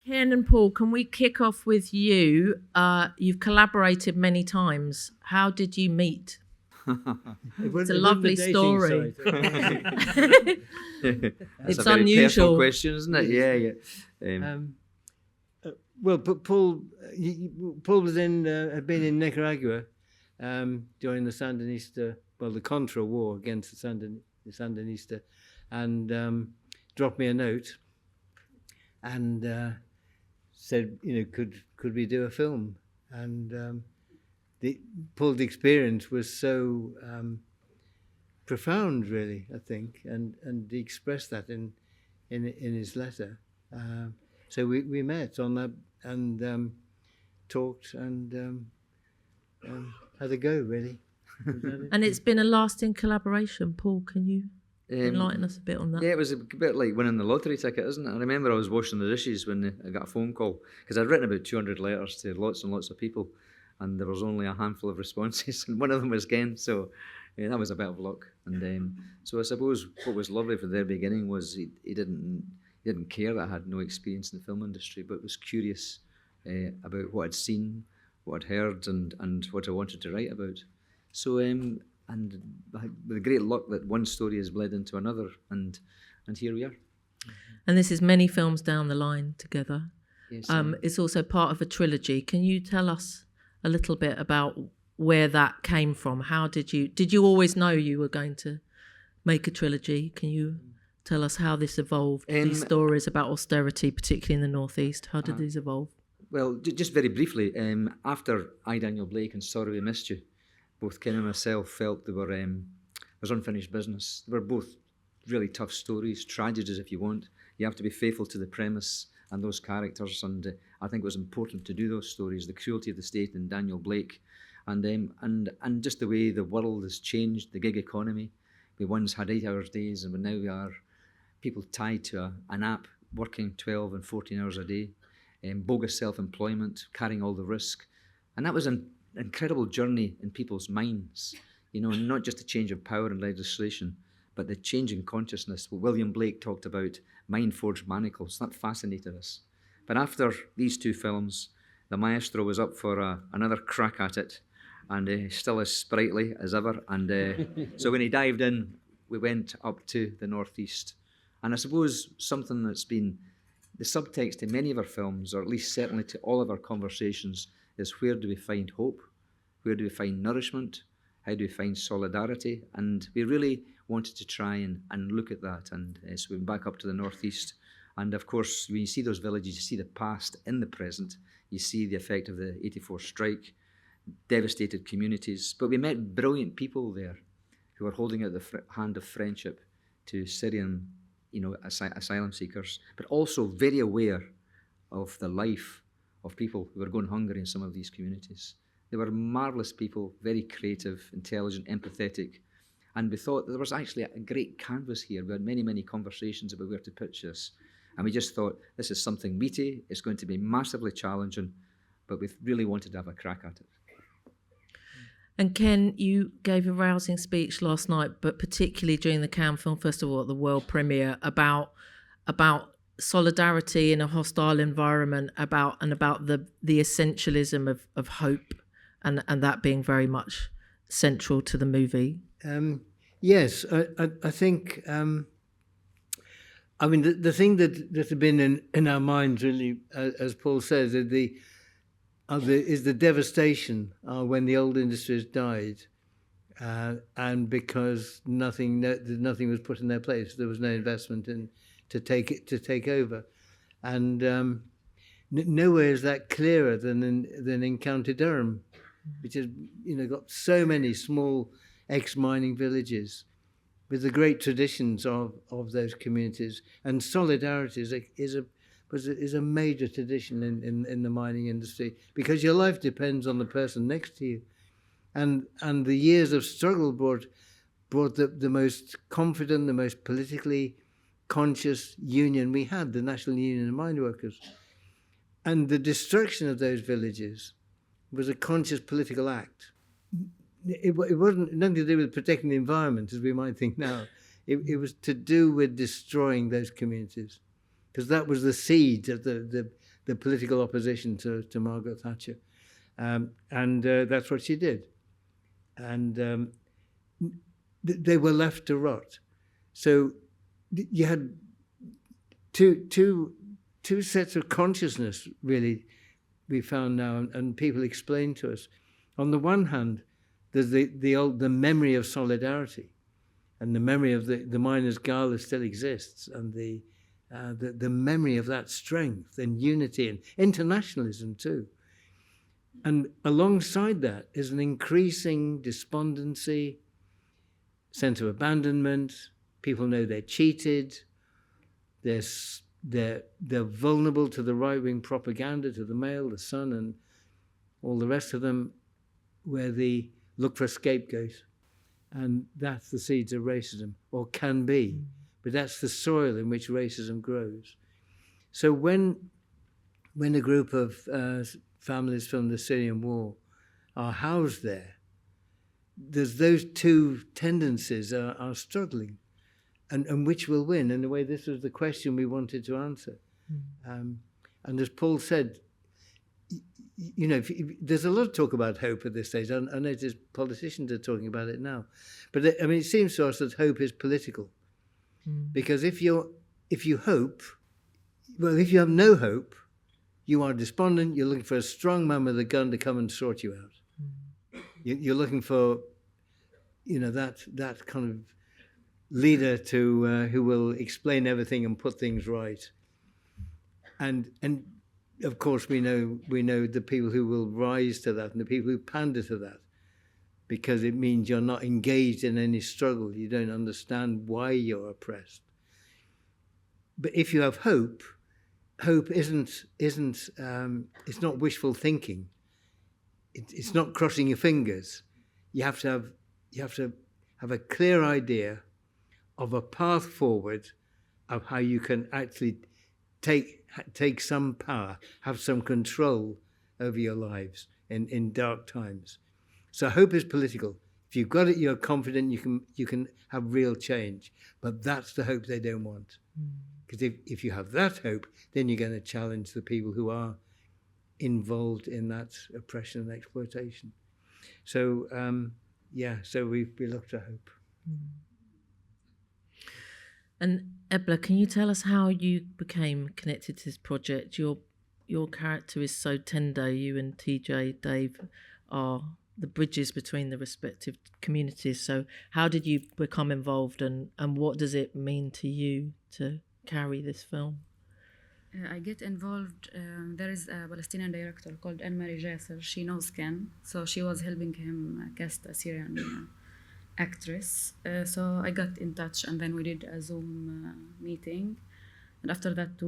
Ken and Paul, can we kick off with you? You've collaborated many times. How did you meet? It's a lovely story. That's It's a very unusual. careful question, isn't it? Yeah. Well, Paul was had been in Nicaragua during the Sandinista, the Contra War against the Sandinista, and dropped me a note and said, could we do a film? And Paul's experience was so profound, really, I think, and he expressed that in his letter. So we met on that and talked and had a go, really. And it's been a lasting collaboration. Paul, can you enlighten us a bit on that? Yeah, it was a bit like winning the lottery ticket, isn't it? I remember I was washing the dishes when I got a phone call, because I'd written about 200 letters to lots and lots of people, and there was only a handful of responses, and one of them was Ken, so that was a bit of luck. And so I suppose what was lovely from the very beginning was he didn't care that I had no experience in the film industry, but was curious about what I'd seen, what I'd heard, and what I wanted to write about. So, and with great luck that one story has bled into another, and here we are. And this is many films down the line together. Yes, It's also part of a trilogy. Can you tell us a little bit about where that came from? How did you always know you were going to make a trilogy? Can you tell us how this evolved? These stories about austerity, particularly in the Northeast, how did these evolve? Well, just very briefly, after I, Daniel Blake, and Sorry We Missed You, both Ken and myself felt there was unfinished business. They were both really tough stories, tragedies if you want. You have to be faithful to the premise and those characters, and I think it was important to do those stories, the cruelty of the state in Daniel Blake, and just the way the world has changed, the gig economy. We once had 8-hour days, and now we are people tied to an app, working 12 and 14 hours a day, bogus self-employment, carrying all the risk. And that was an incredible journey in people's minds, not just a change of power and legislation, but the change in consciousness. What William Blake talked about, mind-forged manacles, that fascinated us. But after these two films, the maestro was up for another crack at it, and still as sprightly as ever. And so when he dived in, we went up to the Northeast. And I suppose something that's been the subtext in many of our films, or at least certainly to all of our conversations, is where do we find hope? Where do we find nourishment? How do we find solidarity? And we really wanted to try and look at that. And so we went back up to the Northeast. And of course, when you see those villages, you see the past in the present. You see the effect of the 84 strike, devastated communities. But we met brilliant people there who were holding out the hand of friendship to Syrian asylum seekers, but also very aware of the life of people who were going hungry in some of these communities. They were marvellous people, very creative, intelligent, empathetic, and we thought that there was actually a great canvas here. We had many, many conversations about where to pitch this, and we just thought, this is something meaty, it's going to be massively challenging, but we really wanted to have a crack at it. And Ken, you gave a rousing speech last night, but particularly during the Cannes Film Festival at the world premiere, about solidarity in a hostile environment, about the essentialism of hope, and that being very much central to the movie. Yes, I think. The thing that had been in our minds, really, as Paul says, is the devastation when the old industries died, and because nothing was put in their place, there was no investment to take over, and nowhere is that clearer than in County Durham, which has got so many small ex-mining villages with the great traditions of those communities, and solidarity is a major tradition in the mining industry, because your life depends on the person next to you, and the years of struggle brought the most confident, the most politically conscious union we had, the National Union of Mine Workers, and the destruction of those villages was a conscious political act. It wasn't nothing to do with protecting the environment, as we might think now. It was to do with destroying those communities, because that was the seed of the the political opposition to Margaret Thatcher. And that's what she did. And they were left to rot. So you had two sets of consciousness, really, we found now, and people explain to us. On the one hand, there's the memory of solidarity, and the memory of the miners' gala still exists, and the memory of that strength and unity and internationalism too. And alongside that is an increasing despondency, sense of abandonment. People know they're cheated. They're vulnerable to the right-wing propaganda, to the Mail, the Sun, and all the rest of them, where they look for a scapegoat. And that's the seeds of racism, or can be. But that's the soil in which racism grows. So when a group of families from the Syrian war are housed there, there's those two tendencies are struggling. And which will win? In a way, this was the question we wanted to answer. And as Paul said, you know, there's a lot of talk about hope at this stage. I notice politicians are talking about it now. But it seems to us that hope is political. Because if you hope, well, if you have no hope, you are despondent, you're looking for a strong man with a gun to come and sort you out. You're looking for, you know, that kind of leader to who will explain everything and put things right. And of course we know the people who will rise to that and the people who pander to that, because it means you're not engaged in any struggle. You don't understand why you're oppressed. But if you have hope isn't it's not wishful thinking. It's not crossing your fingers. You have to have a clear idea of a path forward of how you can actually take some power, have some control over your lives in dark times. So hope is political. If you've got it, you're confident you can have real change. But that's the hope they don't want. Because if you have that hope, then you're going to challenge the people who are involved in that oppression and exploitation. So so we look to hope. And Ebla, can you tell us how you became connected to this project? Your character is so tender. You and TJ, Dave, are the bridges between the respective communities. So how did you become involved, and what does it mean to you to carry this film? I get involved. There is a Palestinian director called Ebla Mari. She knows Ken, so she was helping him cast a Syrian actress. So I got in touch, and then we did a Zoom meeting, and after that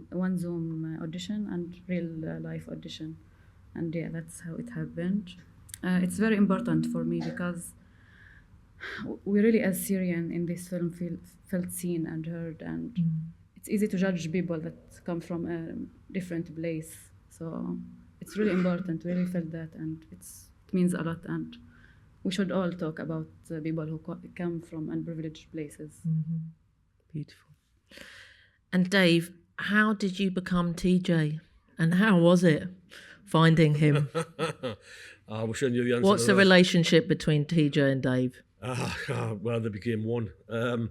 one Zoom audition and real life audition, and that's how it happened. It's very important for me because we really, as Syrian in this film, felt seen and heard, and it's easy to judge people that come from a different place. So it's really important. We really felt that, and it means a lot, and we should all talk about people who come from unprivileged places. Beautiful. And Dave, how did you become TJ, and how was it finding him? I was showing you the answer. What's the relationship between TJ and Dave? Well, they became one. I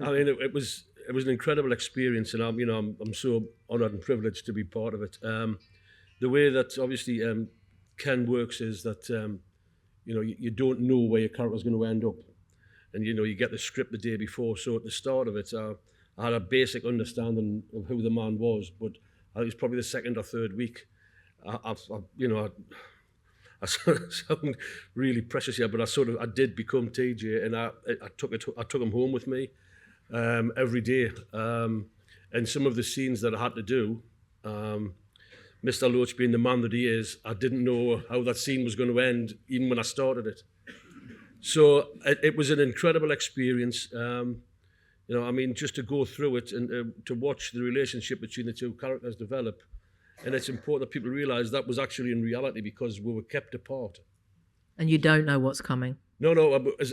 mean, it was an incredible experience, and I'm so honoured and privileged to be part of it. The way that obviously Ken works is that you don't know where your character's going to end up, and you get the script the day before. So at the start of it, I had a basic understanding of who the man was, but I think it was probably the second or third week. I sound really precious here, but I did become TJ, and I took him home with me every day. And some of the scenes that I had to do, Mr. Loach being the man that he is, I didn't know how that scene was going to end, even when I started it. So it was an incredible experience. Just to go through it and to watch the relationship between the two characters develop. And it's important that people realise that was actually in reality because we were kept apart. And you don't know what's coming? No. As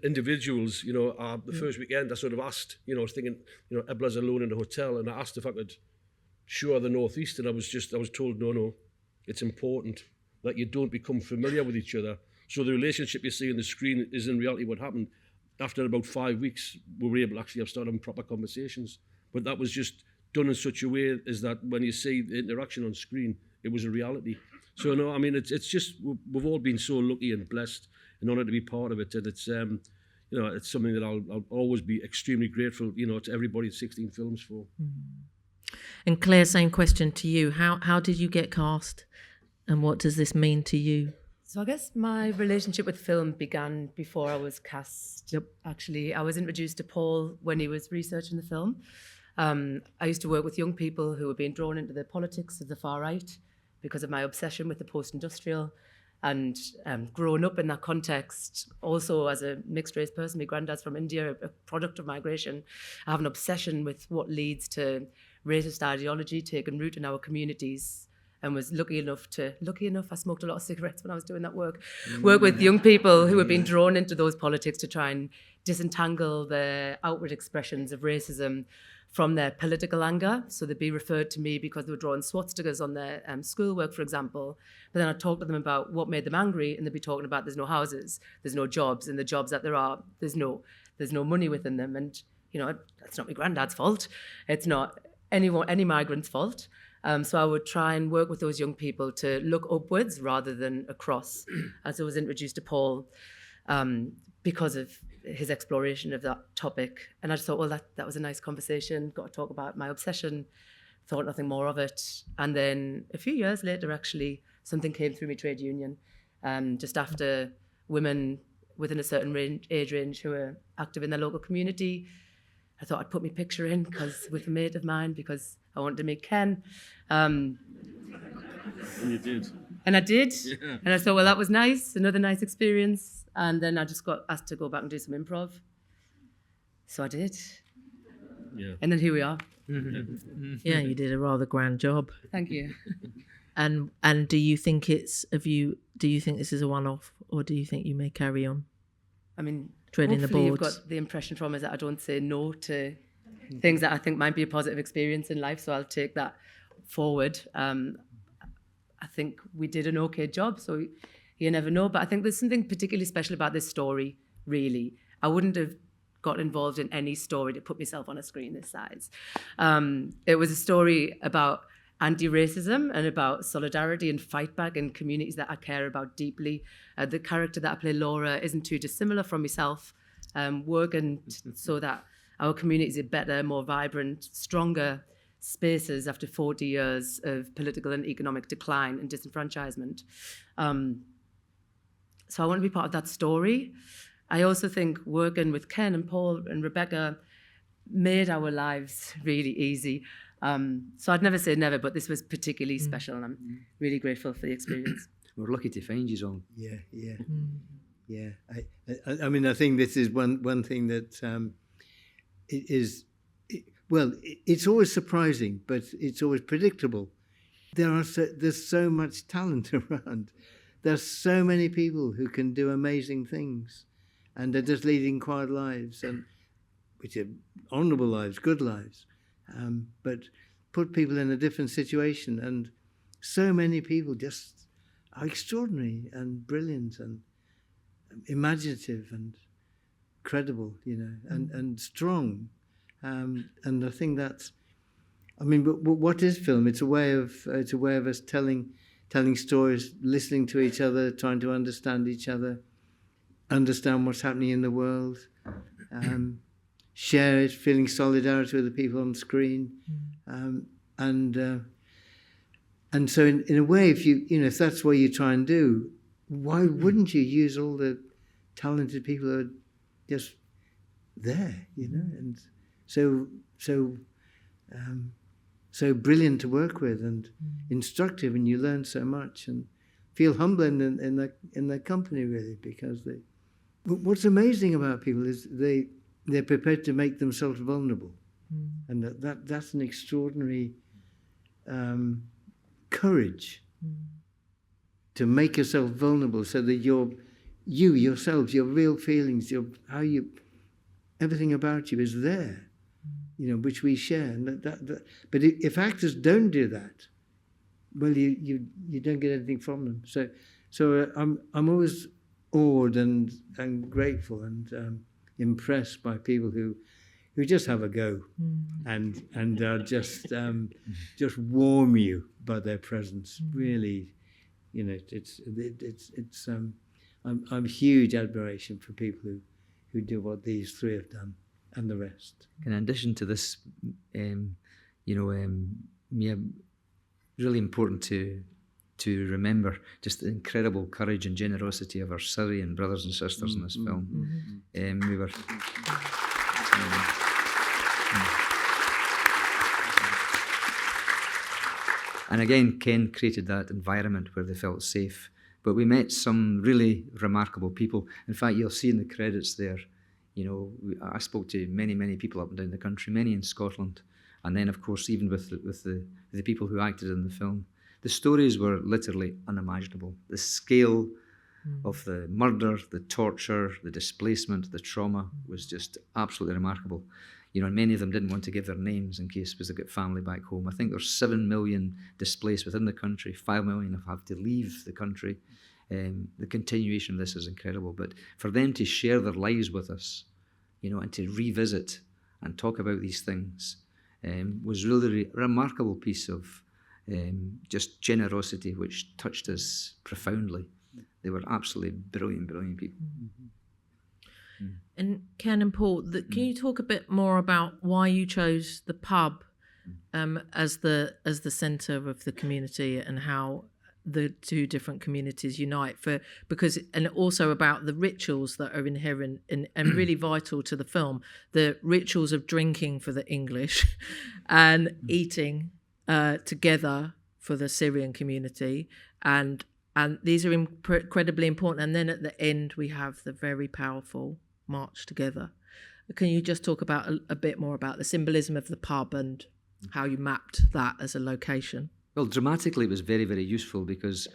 individuals, the first weekend I sort of asked, I was thinking, Ebla's alone in a hotel, and I asked if I could show of the Northeast, and I was told, no, it's important that you don't become familiar with each other. So the relationship you see on the screen is in reality what happened. After about 5 weeks, we were able to actually start having proper conversations. But that was just done in such a way as that when you see the interaction on screen, it was a reality. So no, I mean, it's just, we've all been so lucky and blessed and honoured to be part of it. And it's, it's something that I'll always be extremely grateful, to everybody at 16 Films for. And Claire, same question to you. How did you get cast, and what does this mean to you? So I guess my relationship with film began before I was cast. Yep. Actually, I was introduced to Paul when he was researching the film. I used to work with young people who were being drawn into the politics of the far right because of my obsession with the post-industrial. And growing up in that context, also as a mixed-race person, my granddad's from India, a product of migration, I have an obsession with what leads to racist ideology taking root in our communities, and was lucky enough, I smoked a lot of cigarettes when I was doing that work with young people who have been drawn into those politics to try and disentangle the outward expressions of racism from their political anger. So they'd be referred to me because they were drawing swastikas on their schoolwork, for example. But then I'd talk to them about what made them angry, and they'd be talking about there's no houses, there's no jobs, and the jobs that there are, there's no money within them. And, that's not my granddad's fault. It's not any migrant's fault. So I would try and work with those young people to look upwards rather than across, as I was introduced to Paul, because of his exploration of that topic. And I just thought, well, that was a nice conversation, got to talk about my obsession, thought nothing more of it. And then a few years later, actually, something came through my trade union, just after women within a certain age range who were active in their local community. I thought I'd put my picture in with a mate of mine because I wanted to meet Ken. And you did. And I did. Yeah. And I thought, well, that was nice, another nice experience. And then I just got asked to go back and do some improv. So I did. Yeah. And then here we are. Yeah, you did a rather grand job. Thank you. And do you think this is a one-off, or do you think you may carry on? I mean, treading the hopefully boards? you've got the impression from us that I don't say no to things that I think might be a positive experience in life, so I'll take that forward. I think we did an okay job, so you never know. But I think there's something particularly special about this story, really. I wouldn't have got involved in any story to put myself on a screen this size. It was a story about anti-racism and about solidarity and fight back in communities that I care about deeply. The character that I play, Laura, isn't too dissimilar from myself, working so that our communities are better, more vibrant, stronger spaces after 40 years of political and economic decline and disenfranchisement. So I want to be part of that story. I also think working with Ken and Paul and Rebecca made our lives really easy. So I'd never say never, but this was particularly special, and I'm really grateful for the experience. We're lucky to find you all. Yeah. I mean, I think this is one thing that it's always surprising, but it's always predictable. There's so much talent around. There's so many people who can do amazing things, and they're just leading quiet lives, and which are honourable lives, good lives. But put people in a different situation, and so many people just are extraordinary and brilliant and imaginative and credible, and strong. And I think that's, but what is film? It's a way of us telling stories, listening to each other, trying to understand each other, understand what's happening in the world. Share it, feeling solidarity with the people on screen, and so in a way, if that's what you try and do, why wouldn't you use all the talented people who are just there, and so brilliant to work with and instructive, and you learn so much and feel humble in their company, really, because what's amazing about people is they're prepared to make themselves vulnerable. And that's an extraordinary courage to make yourself vulnerable so that yourselves, your real feelings, everything about you is there. which we share. And but if actors don't do that, well, you don't get anything from them. So I'm always awed and grateful and impressed by people who just have a go and just warm you by their presence. Really, I'm huge admiration for people who do what these three have done and the rest. In addition to this, Mia, really important to remember just the incredible courage and generosity of our Syrian brothers and sisters in this film. We were. And again, Ken created that environment where they felt safe. But we met some really remarkable people. In fact, you'll see in the credits there, I spoke to many, many people up and down the country, many in Scotland. And then, of course, even with the people who acted in the film. The stories were literally unimaginable. The scale of the murder, the torture, the displacement, the trauma was just absolutely remarkable. And many of them didn't want to give their names in case they've got family back home. I think there's 7 million displaced within the country. 5 million have had to leave the country. The continuation of this is incredible. But for them to share their lives with us, and to revisit and talk about these things was really a remarkable piece of just generosity, which touched us profoundly. They were absolutely brilliant, brilliant people. And Ken and Paul, can you talk a bit more about why you chose the pub as the centre of the community and how the two different communities unite? And also about the rituals that are inherent and really vital to the film, the rituals of drinking for the English and eating together for the Syrian community, and these are incredibly important. And then at the end we have the very powerful march together. Can you just talk about a bit more about the symbolism of the pub and how you mapped that as a location? Well, dramatically it was very, very useful because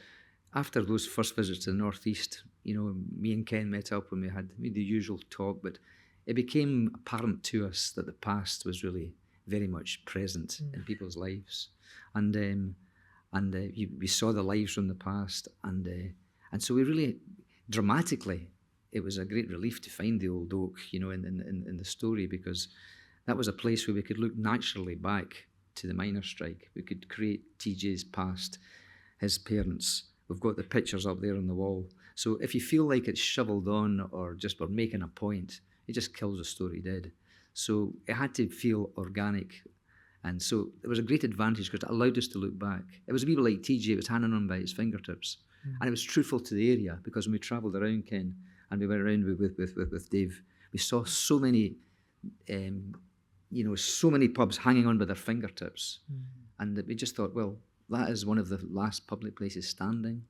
after those first visits to the northeast, me and Ken met up and we had the usual talk, but it became apparent to us that the past was really very much present in people's lives, and we saw the lives from the past, and so we really dramatically, it was a great relief to find the old oak, in the story, because that was a place where we could look naturally back to the miners' strike. We could create TJ's past, his parents. We've got the pictures up there on the wall. So if you feel like it's shoveled on or just we're making a point, it just kills the story dead. So it had to feel organic. And so there was a great advantage because it allowed us to look back. It was a wee bit like TJ, it was hanging on by his fingertips. And it was truthful to the area because when we travelled around, Ken, and we went around with Dave, we saw so many, so many pubs hanging on by their fingertips. And we just thought, well, that is one of the last public places standing.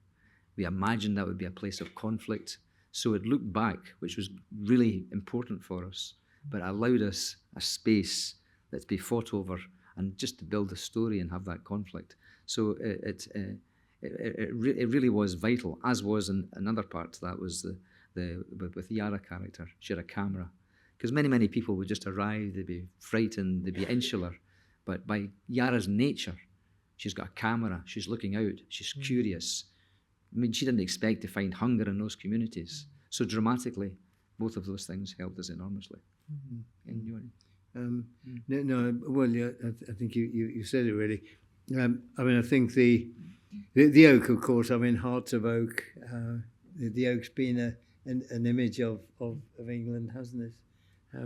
We imagined that would be a place of conflict. So it looked back, which was really important for us, but allowed us a space that's be fought over and just to build a story and have that conflict. So it really was vital, as was another part to that was with the Yara character. She had a camera. Because many people would just arrive, they'd be frightened, they'd be insular. But by Yara's nature, she's got a camera, she's looking out, she's curious. I mean, she didn't expect to find hunger in those communities. So dramatically, both of those things helped us enormously. Well, yeah, I think you said it really. I think the oak, of course, Hearts of Oak, the oak's been an image of England, hasn't it?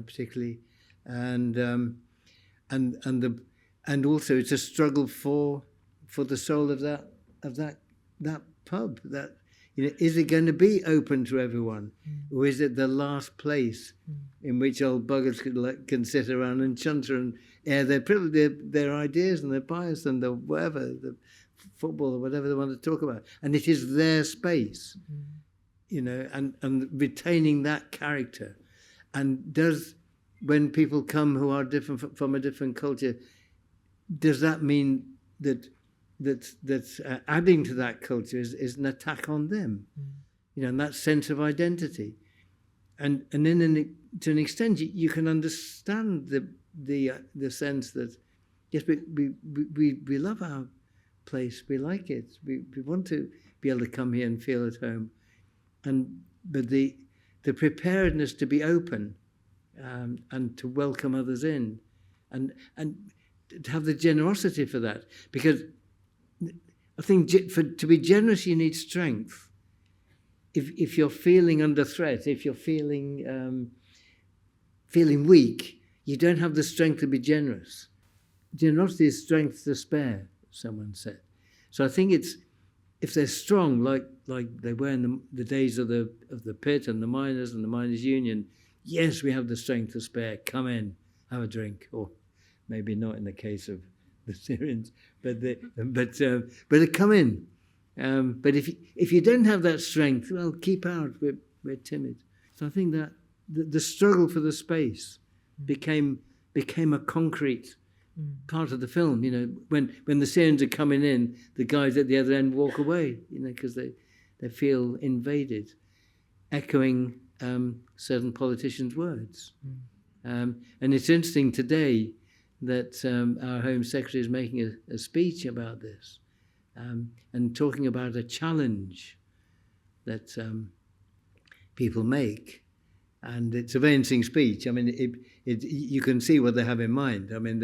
Particularly, and also it's a struggle for the soul of that pub. That is it going to be open to everyone, or is it the last place in which old buggers can sit around and chunter and air their ideas and their bias and the football or whatever they want to talk about, and it is their space, and retaining that character. And when people come who are different from a different culture, does that mean that adding to that culture is an attack on them? And that sense of identity, and then to an extent you can understand the sense that yes, we love our place, we like it, we want to be able to come here and feel at home, but the preparedness to be open and to welcome others in, and to have the generosity for that, because I think to be generous you need strength. If you're feeling under threat, if you're feeling weak, you don't have the strength to be generous. Generosity is strength to spare, someone said. So I think it's, if they're strong, like they were in the days of the pit and the miners union, yes, we have the strength to spare. Come in, have a drink, or maybe not in the case of the Syrians, but come in. But if you don't have that strength, well, keep out. We're timid. So I think that the struggle for the space became a concrete part of the film. You know, when the Syrians are coming in, the guys at the other end walk away. You know, because they feel invaded, echoing certain politicians' words. And it's interesting today that our Home Secretary is making a speech about this. And talking about a challenge that people make. And it's a very interesting speech. I mean, you can see what they have in mind. I mean,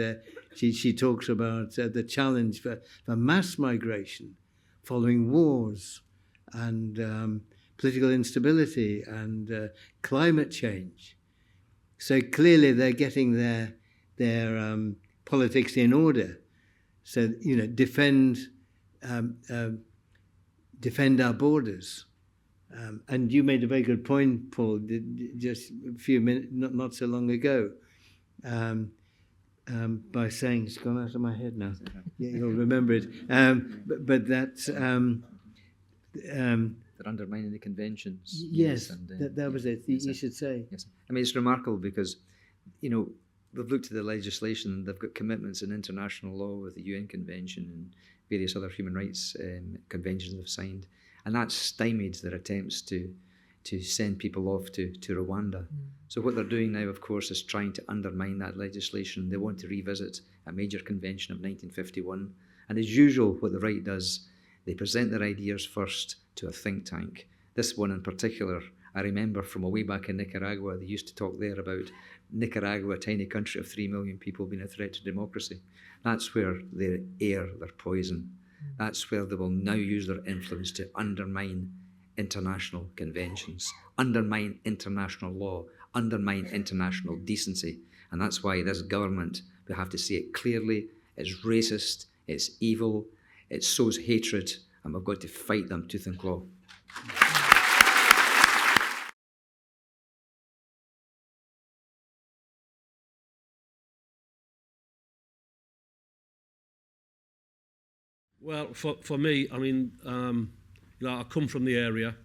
she talks about the challenge for mass migration following wars and political instability and climate change. So clearly they're getting their politics in order. So, you know, defend our borders. And you made a very good point, Paul, just a few minutes, not so long ago, by saying, it's gone out of my head now, you'll remember it, but that's... They're undermining the conventions. Yes, and, that was it, you should say. Yes. I mean, it's remarkable because, you know, they've looked at the legislation, they've got commitments in international law with the UN Convention and various other human rights conventions they've signed, and that's stymied their attempts to send people off to Rwanda. So what they're doing now, of course, is trying to undermine that legislation. They want to revisit a major convention of 1951, and as usual, what the right does, they present their ideas first to a think tank. This one in particular, I remember from way back in Nicaragua, they used to talk there about Nicaragua, a tiny country of 3 million people, being a threat to democracy. That's where they air their poison. That's where they will now use their influence to undermine international conventions, undermine international law, undermine international decency. And that's why this government, we have to say it clearly, is racist, it's evil, it sows hatred, and we've got to fight them tooth and claw. Well, for me, I mean, you know, I come from the area.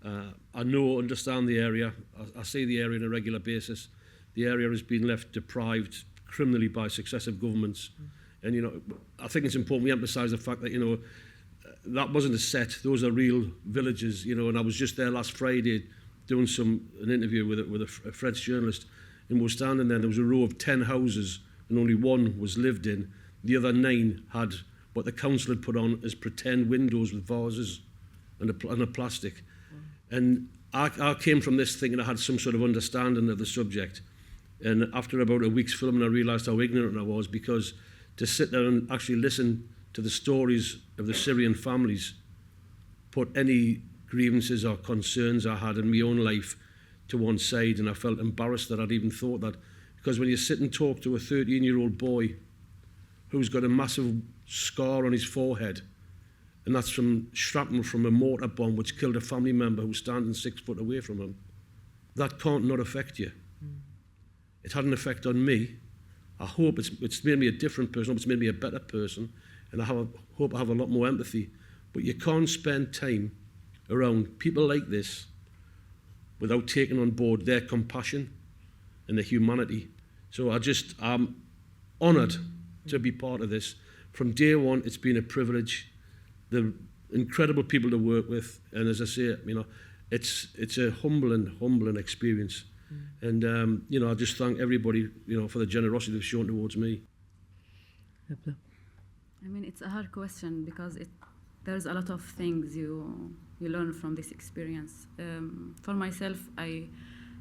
I understand the area. I see the area on a regular basis. The area has been left deprived criminally by successive governments. And, you know, I think it's important we emphasise the fact that, you know, that wasn't a set. Those are real villages, you know, and I was just there last Friday doing an interview with a French journalist, and we were standing there. There was a row of 10 houses, and only one was lived in. The other 9 had what the council had put on as pretend windows with vases and a plastic. And I came from this thinking I had some sort of understanding of the subject. And after about a week's filming, I realised how ignorant I was, because to sit there and actually listen to the stories of the Syrian families put any grievances or concerns I had in my own life to one side, and I felt embarrassed that I'd even thought that. Because when you sit and talk to a 13-year-old boy who's got a massive scar on his forehead, and that's from shrapnel from a mortar bomb which killed a family member who was standing 6 foot away from him, that can't not affect you. It had an effect on me. I hope it's made me a different person, it's made me a better person, and I hope I have a lot more empathy. But you can't spend time around people like this without taking on board their compassion and their humanity. So I'm honoured to be part of this. From day one, it's been a privilege. The incredible people to work with, and as I say, you know, it's a humbling experience. And, I just thank everybody, for the generosity they've shown towards me. Ebla. I mean, it's a hard question because there's a lot of things you learn from this experience. For myself, I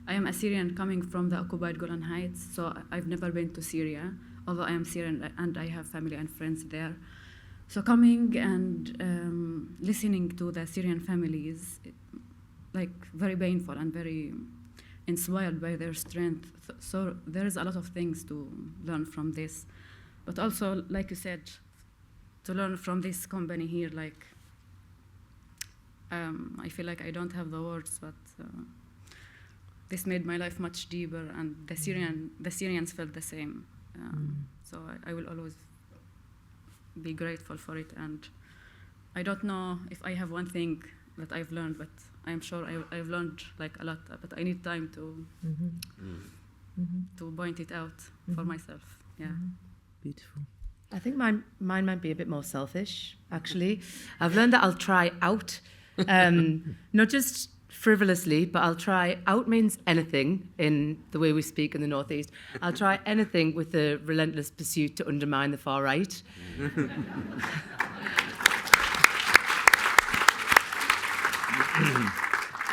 am a Syrian coming from the occupied Golan Heights, so I've never been to Syria, although I am Syrian and I have family and friends there. So coming and listening to the Syrian families, very painful and very inspired by their strength. So there is a lot of things to learn from this. But also, like you said, to learn from this company here, I feel like I don't have the words, but this made my life much deeper, and the Syrians felt the same. So I will always be grateful for it, and I don't know if I have one thing that I've learned, but I'm sure I've learned a lot, but I need time to point it out for myself. Yeah. Beautiful. I think mine might be a bit more selfish, actually. I've learned that I'll try out, not just frivolously, but I'll try out means anything in the way we speak in the Northeast. I'll try anything with the relentless pursuit to undermine the far right.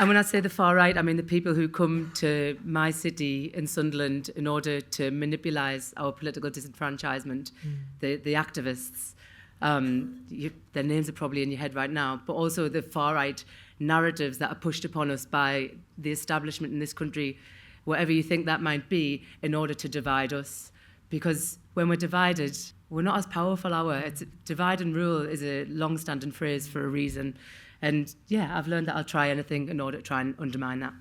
And when I say the far right, I mean the people who come to my city in Sunderland in order to monopolise our political disenfranchisement, the activists. Their names are probably in your head right now, but also the far right narratives that are pushed upon us by the establishment in this country, whatever you think that might be, in order to divide us. Because when we're divided, we're not as powerful. Divide and rule is a long-standing phrase for a reason. And yeah, I've learned that I'll try anything in order to try and undermine that.